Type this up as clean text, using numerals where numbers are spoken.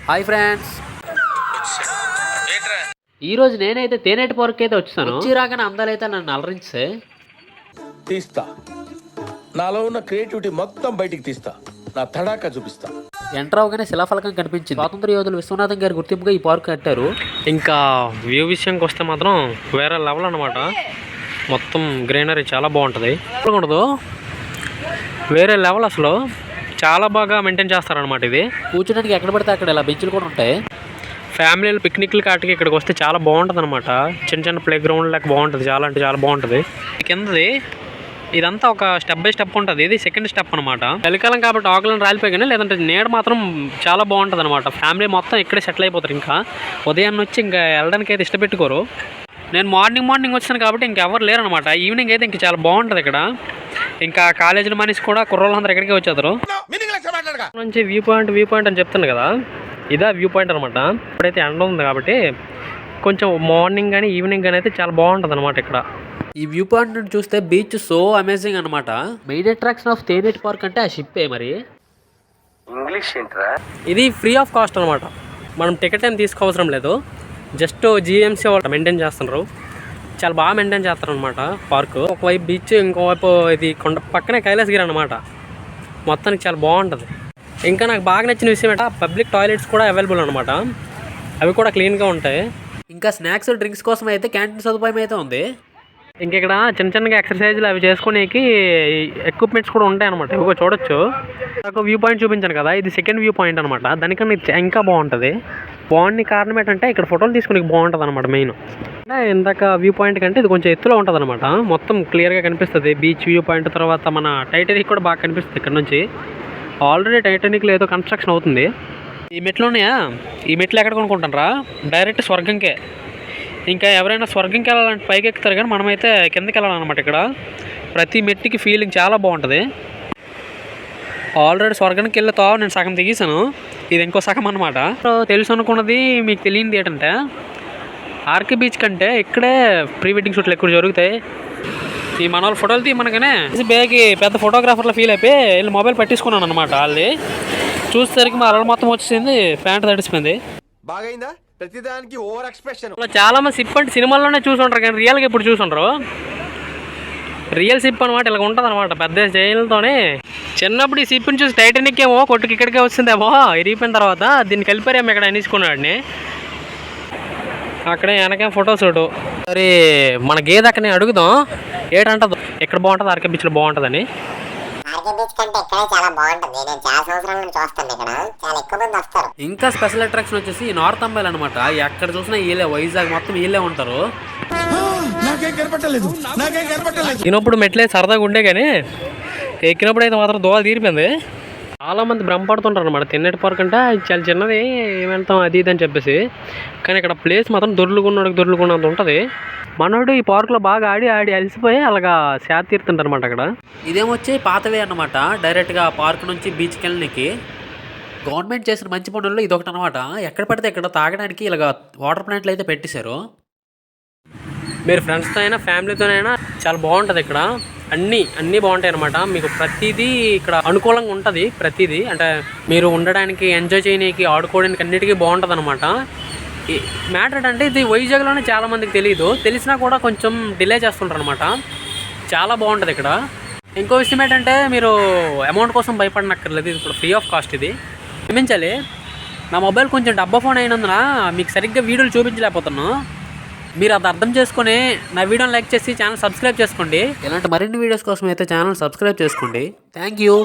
Hi friends, ఈరోజు నేనైతే తేనేటి park అయితే వచ్చాను. వచ్చి రాగానే అందాలైతే నన్ను అలరించే తీస్తా. నాలో ఉన్న క్రియేటివిటీ మొత్తం బయటికి తీస్తా. నా తడాకా చూపిస్తా. ఎంటర్ అవగానే శిలాఫలకం కనిపించింది. స్వాతంత్ర యోధులు విశ్వనాథం గారి గుర్తింపుగా ఈ పార్క్ కట్టారు. ఇంకా వ్యూ విషయంకి వస్తే మాత్రం వేరే లెవెల్ అనమాట. మొత్తం గ్రీనరీ చాలా బాగుంటుంది. ఉండదు వేరే లెవెల్, అసలు చాలా బాగా మెయింటైన్ చేస్తారనమాట. ఇది కూర్చోడానికి ఎక్కడ పడితే అక్కడ ఇలా బెంచ్లు కూడా ఉంటాయి. ఫ్యామిలీలు పిక్నిక్లు కాటికి ఇక్కడికి వస్తే చాలా బాగుంటుంది అనమాట. చిన్న చిన్న ప్లే గ్రౌండ్ లాగా బాగుంటుంది, చాలా అంటే చాలా బాగుంటుంది. కిందది ఇదంతా ఒక స్టెప్ బై స్టెప్ ఉంటుంది. ఇది సెకండ్ స్టెప్ అనమాట. చలికాలం కాబట్టి ఆకులను రాలిపోయి, లేదంటే నీడ మాత్రం చాలా బాగుంటుంది అనమాట. ఫ్యామిలీ మొత్తం ఇక్కడే సెటిల్ అయిపోతారు. ఇంకా ఉదయాన్నే వచ్చి ఇంకా వెళ్ళడానికి అయితే ఇష్టపెట్టుకోరు. నేను మార్నింగ్ వచ్చాను కాబట్టి ఇంకెవరు లేరు అనమాట. ఈవినింగ్ అయితే ఇంకా చాలా బాగుంటుంది ఇక్కడ. ఇంకా కాలేజీల మనిషి కూడా కుర్రోళ్ళందరూ ఇక్కడికే వచ్చేస్తారు. నుంచి వ్యూ పాయింట్ అని చెప్తాను కదా, ఇదా వ్యూ పాయింట్ అనమాట. ఇప్పుడైతే ఎండ ఉంది కాబట్టి కొంచెం మార్నింగ్ కానీ ఈవినింగ్ కానీ అయితే చాలా బాగుంటుంది అనమాట ఇక్కడ. ఈ వ్యూ పాయింట్ నుండి చూస్తే బీచ్ సో అమేజింగ్ అనమాట. Main attraction of Tenneti park అంటే ఆ షిప్పే. మరి ఇంగ్లీష్ ఏంట్రా? ఇది ఫ్రీ ఆఫ్ కాస్ట్ అనమాట. మనం టికెట్ ఏం తీసుకోవసరం లేదు. జస్ట్ జిఎంసీ వాళ్ళు మెయింటైన్ చేస్తున్నారు. చాలా బాగా మెయింటైన్ చేస్తారు అనమాట పార్కు. ఒకవైపు బీచ్, ఇంకోవైపు ఇది కొండ పక్కనే కైలాసగిరి అనమాట. మొత్తానికి చాలా బాగుంటుంది. ఇంకా నాకు బాగా నచ్చిన విషయం ఏంటంటే పబ్లిక్ టాయిలెట్స్ కూడా అవైలబుల్ అనమాట. అవి కూడా క్లీన్గా ఉంటాయి. ఇంకా స్నాక్స్ డ్రింక్స్ కోసం అయితే క్యాంటీన్ సదుపాయం అయితే ఉంది. ఇంక ఇక్కడ చిన్న ఎక్సర్సైజ్లు అవి చేసుకునేకి ఎక్విప్మెంట్స్ కూడా ఉంటాయి అనమాట. ఇవి చూడొచ్చు. నాకు వ్యూ పాయింట్ చూపించాను కదా, ఇది సెకండ్ వ్యూ పాయింట్ అనమాట. దానికన్నా ఇంకా బాగుంటుంది. బాగుంది కారణం ఏంటంటే ఇక్కడ ఫోటోలు తీసుకునే బాగుంటుంది అనమాట. మెయిన్ ఇందాక వ్యూ పాయింట్ కంటే ఇది కొంచెం ఎత్తులో ఉంటుంది అనమాట. మొత్తం క్లియర్గా కనిపిస్తుంది. బీచ్ వ్యూ పాయింట్ తర్వాత మన టైటానిక్ కూడా బాగా కనిపిస్తుంది ఇక్కడ నుంచి. ఆల్రెడీ టైటానిక్లో ఏదో కన్స్ట్రక్షన్ అవుతుంది. ఈ మెట్లు ఉన్నాయా, ఈ మెట్లు ఎక్కడ కొనుక్కుంటారా? డైరెక్ట్ స్వర్గంకే. ఇంకా ఎవరైనా స్వర్గంకి వెళ్ళాలంటే పైకి ఎక్కుతారు, కానీ మనమైతే కిందకి వెళ్ళాలన్నమాట. ఇక్కడ ప్రతి మెట్టికి ఫీలింగ్ చాలా బాగుంటుంది. ఆల్రెడీ స్వర్గానికి వెళ్తావు, నేను సగం దిగేసాను. ఇది ఇంకో సగం అనమాట. తెలుసు అనుకున్నది మీకు తెలియంది ఏంటంటే, ఆర్కే బీచ్ కంటే ఇక్కడే ప్రీ వెడ్డింగ్ షూట్లు ఎక్కువ జరుగుతాయి. ఈ మన వాళ్ళు ఫోటోలు తీయమనగానే బేగి పెద్ద ఫోటోగ్రాఫర్లో ఫీల్ అయిపోయి వెళ్ళి మొబైల్ పట్టించుకున్నాను అనమాట. వాళ్ళది చూసేసరికి మా అలలు మొత్తం వచ్చేసింది, ప్యాంట్ తడిసిపోయింది. బాగైందా? ప్రతిదానికి ఓవర్ ఎక్స్ప్రెషన్. చాలా మంది సిప్ అంటే సినిమాల్లోనే చూసుంటారు, కానీ రియల్గా ఇప్పుడు చూసుంటారు. రియల్ సిప్ అనమాట ఇలా ఉంటుంది అనమాట, పెద్ద జైలుతోనే. చిన్నప్పుడు ఈ సిప్ని చూసి టైటానిక్ ఏమో కొట్టుకి ఇక్కడికే వచ్చిందేమో, ఇరిగిపోయిన తర్వాత దీన్ని కలిపారేమో ఇక్కడ అనేసుకున్నాడిని. అక్కడే వెనకే ఫోటో షూటు. సరే మన గేదె అక్కడ అడుగుదాం ఏంటంటదో, ఎక్కడ బాగుంటుంది ఆర్కే బీచ్లో బాగుంటుందని. ఇంకా స్పెషల్ అట్రాక్షన్ వచ్చేసి నార్త్ అంబాయిల్ అనమాట. ఎక్కడ చూసినా వీళ్ళే, వైజాగ్ మొత్తం వీళ్ళే ఉంటారు. తినప్పుడు మెట్లే సరదాగా ఉండే, కానీ ఎక్కినప్పుడు అయితే మాత్రం దోవ తీరిపోయింది. చాలా మంది భ్రమపడుతుంటారు అనమాట. తేనేటి పార్క్ అంటే చాలా చిన్నది, వెళ్తాం అది ఇది అని చెప్పేసి. కానీ ఇక్కడ ప్లేస్ మాత్రం దొర్లుకున్నంత ఉంటుంది. మనోడు ఈ పార్క్లో బాగా ఆడి అలసిపోయి అలాగా శాత తీరుతుంటారు అనమాట. అక్కడ ఇదేమొచ్చి పాతవే అన్నమాట. డైరెక్ట్గా పార్క్ నుంచి బీచ్కి వెళ్ళడానికి గవర్నమెంట్ చేసిన మంచి పనుల్లో ఇదొకటి అనమాట. ఎక్కడ పడితే ఇక్కడ తాగడానికి ఇలాగ వాటర్ ప్లాంట్లు అయితే పెట్టేశారు. మీరు ఫ్రెండ్స్తో అయినా ఫ్యామిలీతోనైనా చాలా బాగుంటుంది ఇక్కడ. అన్నీ బాగుంటాయి అనమాట. మీకు ప్రతిదీ ఇక్కడ అనుకూలంగా ఉంటుంది. ప్రతిదీ అంటే మీరు ఉండడానికి, ఎంజాయ్ చేయడానికి, ఆడుకోవడానికి అన్నిటికీ బాగుంటుంది అనమాట. మ్యాటర్ అంటే ఇది వైజాగ్లోనే చాలా మందికి తెలియదు. తెలిసినా కూడా కొంచెం డిలే చేస్తుంటారు అనమాట. చాలా బాగుంటుంది ఇక్కడ. ఇంకో విషయం ఏంటంటే మీరు అమౌంట్ కోసం భయపడనక్కర్లేదు. ఇది ఇప్పుడు ఫ్రీ ఆఫ్ కాస్ట్. ఇది క్షమించాలి, నా మొబైల్ కొంచెం డబ్బా ఫోన్ అయినందున మీకు సరిగ్గా వీడియోలు చూపించలేకపోతున్నాను. మీరు అది అర్థం చేసుకొని నా వీడియోని లైక్ చేసి ఛానల్ సబ్స్క్రైబ్ చేసుకోండి. ఇలాంటి మరిన్ని వీడియోస్ కోసం అయితే ఛానల్ సబ్స్క్రైబ్ చేసుకోండి. Thank you.